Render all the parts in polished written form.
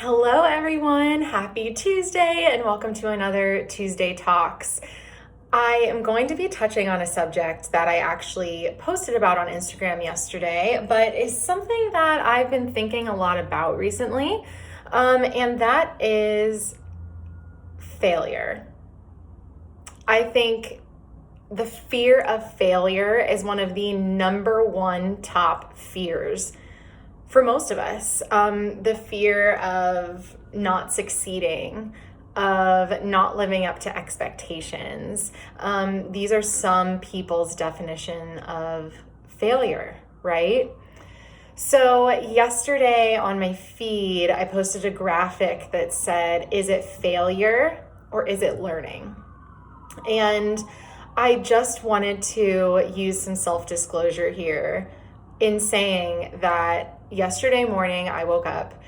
Hello, everyone. Happy Tuesday, and welcome to another Tuesday Talks. I am going to be touching on a subject that I actually posted about on Instagram yesterday, but is something that I've been thinking a lot about recently, and that is failure. I think the fear of failure is one of the number one top fears for most of us. The fear of not succeeding, of not living up to expectations. These are some people's definition of failure, right? So, yesterday on my feed, I posted a graphic that said, is it failure or is it learning? And I just wanted to use some self-disclosure here in saying that yesterday morning I woke up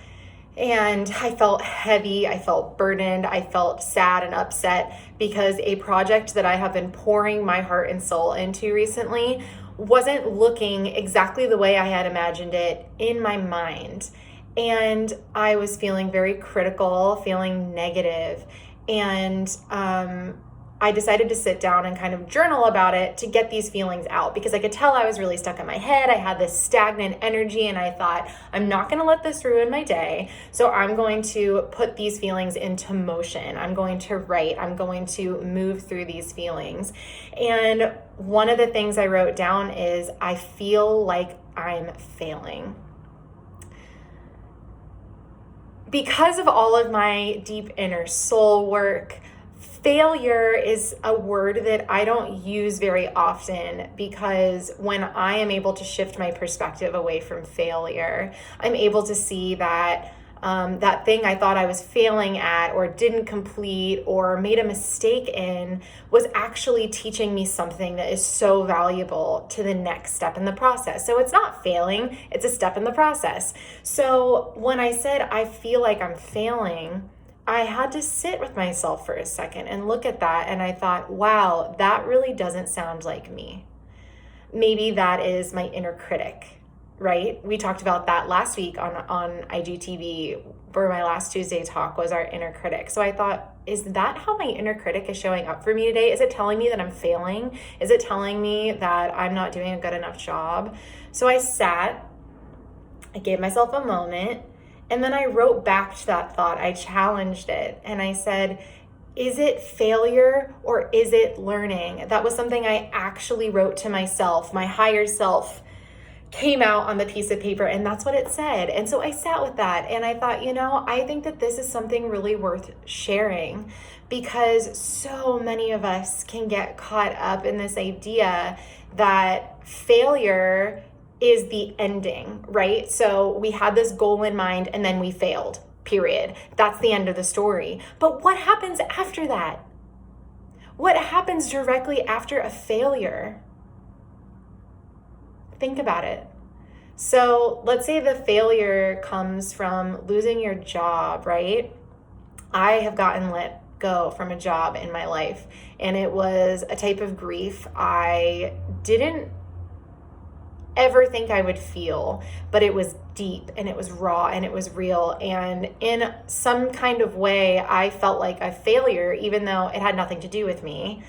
and I felt heavy, I felt burdened, I felt sad and upset because a project that I have been pouring my heart and soul into recently wasn't looking exactly the way I had imagined it in my mind. And I was feeling very critical, feeling negative, and I decided to sit down and kind of journal about it to get these feelings out because I could tell I was really stuck in my head. I had this stagnant energy and I thought, I'm not going to let this ruin my day. So I'm going to put these feelings into motion. I'm going to write. I'm going to move through these feelings. And one of the things I wrote down is I feel like I'm failing. Because of all of my deep inner soul work, failure is a word that I don't use very often because when I am able to shift my perspective away from failure, I'm able to see that that thing I thought I was failing at or didn't complete or made a mistake in was actually teaching me something that is so valuable to the next step in the process. So it's not failing, it's a step in the process. So when I said I feel like I'm failing, I had to sit with myself for a second and look at that. And I thought, wow, that really doesn't sound like me. Maybe that is my inner critic, right? We talked about that last week on IGTV, where my last Tuesday talk was our inner critic. So I thought, is that how my inner critic is showing up for me today? Is it telling me that I'm failing? Is it telling me that I'm not doing a good enough job? So I sat, I gave myself a moment, and then I wrote back to that thought. I challenged it and I said, is it failure or is it learning? That was something I actually wrote to myself. My higher self came out on the piece of paper and that's what it said. And so I sat with that and I thought, I think that this is something really worth sharing because so many of us can get caught up in this idea that failure is the ending, right? So we had this goal in mind and then we failed, period. That's the end of the story. But what happens after that? What happens directly after a failure? Think about it. So let's say the failure comes from losing your job, right? I have gotten let go from a job in my life, and it was a type of grief I didn't ever think I would feel, but it was deep and it was raw and it was real. And in some kind of way, I felt like a failure, even though it had nothing to do with me.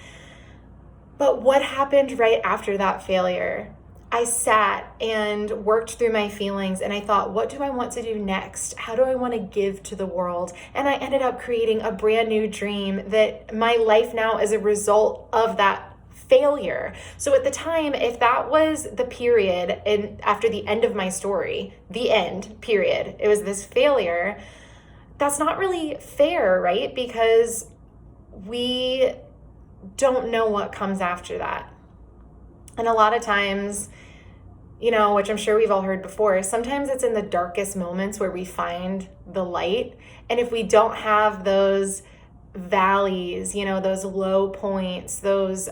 But what happened right after that failure? I sat and worked through my feelings and I thought, what do I want to do next? How do I want to give to the world? And I ended up creating a brand new dream that my life now is a result of that failure. So at the time, if that was the period and after the end of my story, the end, period, it was this failure, that's not really fair, right? Because we don't know what comes after that. And a lot of times, which I'm sure we've all heard before, sometimes it's in the darkest moments where we find the light. And if we don't have those valleys, those low points, those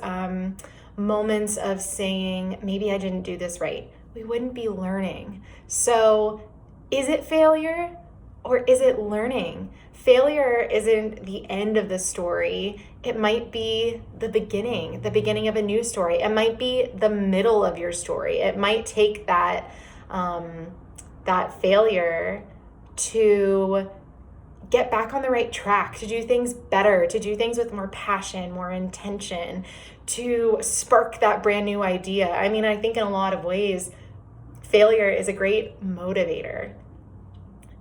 moments of saying, maybe I didn't do this right, we wouldn't be learning. So is it failure or is it learning? Failure isn't the end of the story. It might be the beginning of a new story. It might be the middle of your story. It might take that failure to get back on the right track, to do things better, to do things with more passion, more intention, to spark that brand new idea. I mean, I think in a lot of ways, failure is a great motivator.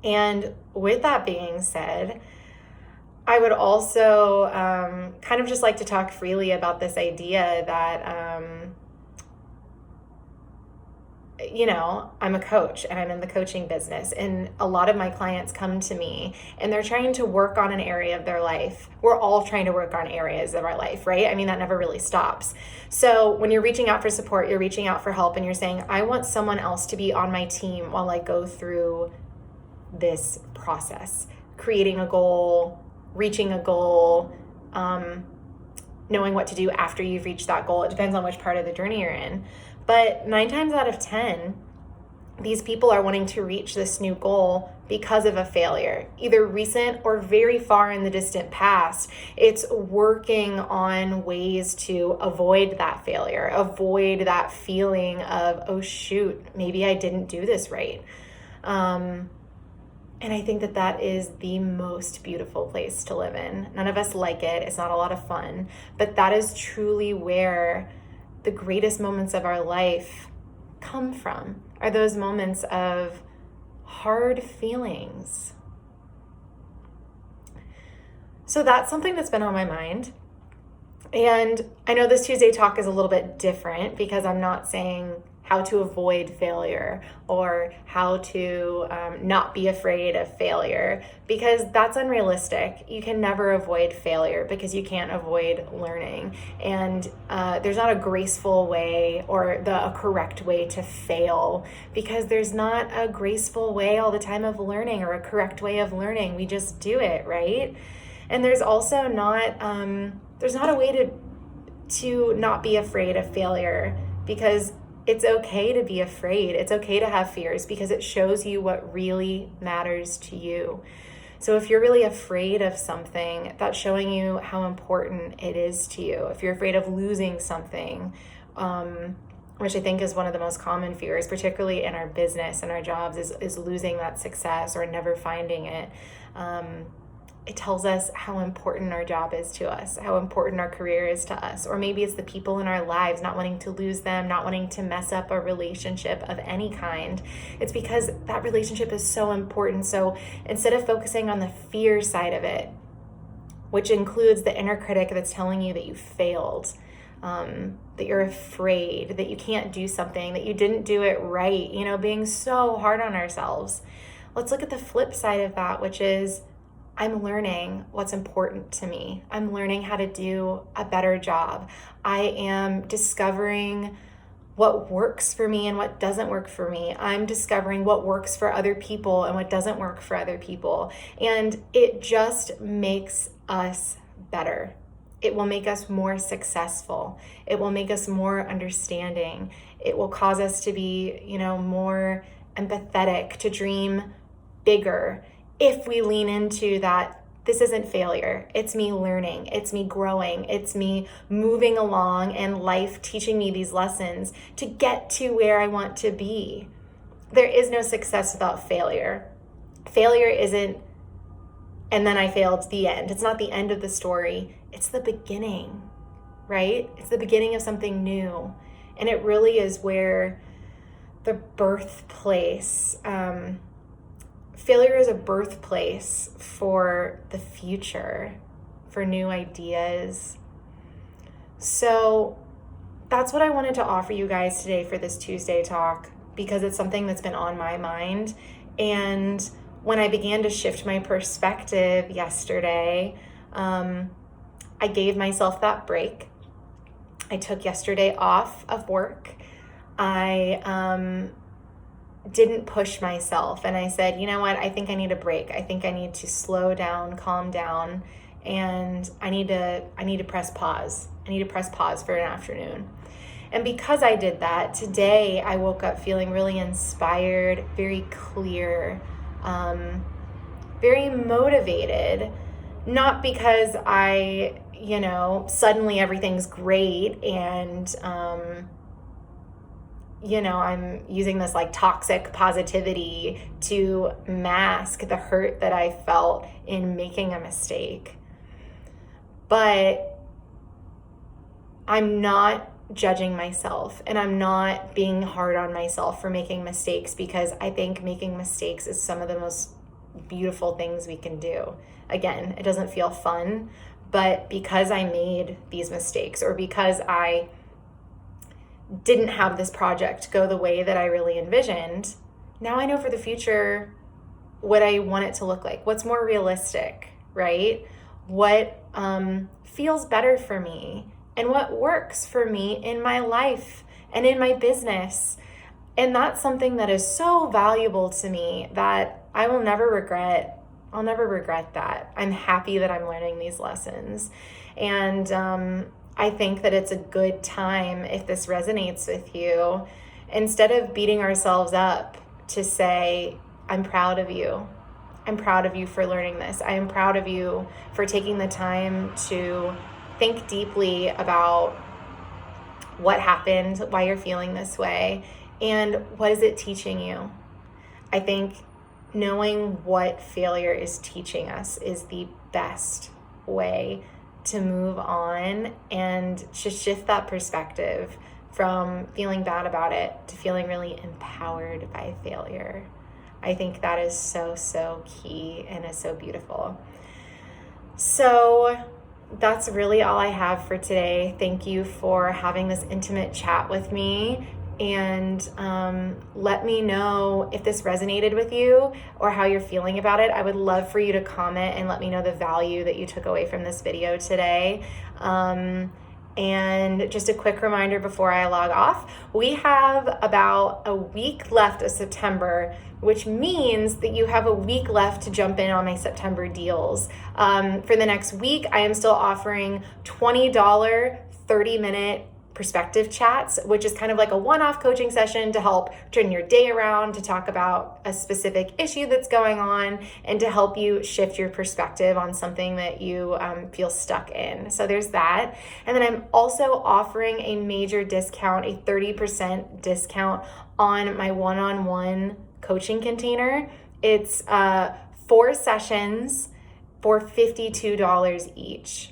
And with that being said, I would also kind of just like to talk freely about this idea that, I'm a coach and I'm in the coaching business, and a lot of my clients come to me and they're trying to work on an area of their life. We're all trying to work on areas of our life, right? I mean, that never really stops. So when you're reaching out for support, you're reaching out for help, and you're saying, I want someone else to be on my team while I go through this process, creating a goal, reaching a goal, knowing what to do after you've reached that goal. It depends on which part of the journey you're in. But 9 times out of 10, these people are wanting to reach this new goal because of a failure, either recent or very far in the distant past. It's working on ways to avoid that failure, avoid that feeling of, oh shoot, maybe I didn't do this right. And I think that that is the most beautiful place to live in. None of us like it. It's not a lot of fun, but that is truly where the greatest moments of our life come from, are those moments of hard feelings. So that's something that's been on my mind. And I know this Tuesday talk is a little bit different because I'm not saying how to avoid failure or how to not be afraid of failure, because that's unrealistic. You can never avoid failure because you can't avoid learning. And there's not a graceful way or a correct way to fail, because there's not a graceful way all the time of learning or a correct way of learning. We just do it, right? And there's also not a way to not be afraid of failure, because it's okay to be afraid. It's okay to have fears, because it shows you what really matters to you. So if you're really afraid of something, that's showing you how important it is to you. If you're afraid of losing something, which I think is one of the most common fears, particularly in our business and our jobs, is losing that success or never finding it. It tells us how important our job is to us, how important our career is to us. Or maybe it's the people in our lives, not wanting to lose them, not wanting to mess up a relationship of any kind. It's because that relationship is so important. So instead of focusing on the fear side of it, which includes the inner critic that's telling you that you failed, that you're afraid, that you can't do something, that you didn't do it right, being so hard on ourselves. Let's look at the flip side of that, which is, I'm learning what's important to me. I'm learning how to do a better job. I am discovering what works for me and what doesn't work for me. I'm discovering what works for other people and what doesn't work for other people. And it just makes us better. It will make us more successful. It will make us more understanding. It will cause us to be, more empathetic, to dream bigger. If we lean into that, this isn't failure. It's me learning. It's me growing. It's me moving along and life teaching me these lessons to get to where I want to be. There is no success without failure. Failure isn't, and then I failed, the end. It's not the end of the story. It's the beginning, right? It's the beginning of something new. And it really is where the birthplace, failure is a birthplace for the future, for new ideas. So that's what I wanted to offer you guys today for this Tuesday talk, because it's something that's been on my mind. And when I began to shift my perspective yesterday, I gave myself that break. I took yesterday off of work. I didn't push myself, and I said, you know what, I think I need a break. I think I need to slow down, calm down, and I need to press pause. I need to press pause for an afternoon. And because I did that, today I woke up feeling really inspired, very clear, very motivated, not because I, suddenly everything's great and I'm using this like toxic positivity to mask the hurt that I felt in making a mistake. But I'm not judging myself, and I'm not being hard on myself for making mistakes, because I think making mistakes is some of the most beautiful things we can do. Again, it doesn't feel fun, but because I made these mistakes, or because I didn't have this project go the way that I really envisioned, now I know for the future what I want it to look like, what's more realistic, right? What feels better for me, and what works for me in my life and in my business. And that's something that is so valuable to me that I will never regret. I'll never regret that. I'm happy that I'm learning these lessons. And I think that it's a good time, if this resonates with you, instead of beating ourselves up, to say, I'm proud of you. I'm proud of you for learning this. I am proud of you for taking the time to think deeply about what happened, why you're feeling this way, and what is it teaching you. I think knowing what failure is teaching us is the best way to move on and to shift that perspective from feeling bad about it to feeling really empowered by failure. I think that is so, so key and is so beautiful. So that's really all I have for today. Thank you for having this intimate chat with me. And let me know if this resonated with you or how you're feeling about it. I would love for you to comment and let me know the value that you took away from this video today. And just a quick reminder before I log off, we have about a week left of September, which means that you have a week left to jump in on my September deals. For the next week, I am still offering $20 30-minute perspective chats, which is kind of like a one-off coaching session to help turn your day around, to talk about a specific issue that's going on, and to help you shift your perspective on something that you feel stuck in. So there's that. And then I'm also offering a major discount, a 30% discount on my one-on-one coaching container. It's 4 sessions for $52 each.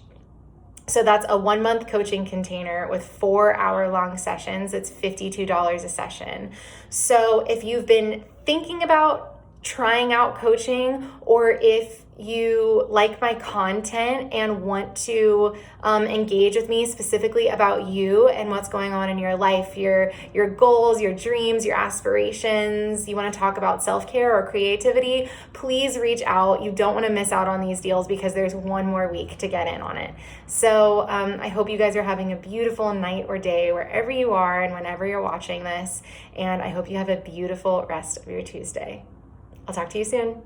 So that's a 1-month coaching container with 4-hour-long sessions. It's $52 a session. So if you've been thinking about trying out coaching, or if you like my content and want to engage with me specifically about you and what's going on in your life, your goals, your dreams, your aspirations, you want to talk about self-care or creativity, please reach out. You don't want to miss out on these deals because there's 1 more week to get in on it. So I hope you guys are having a beautiful night or day wherever you are and whenever you're watching this. And I hope you have a beautiful rest of your Tuesday. I'll talk to you soon.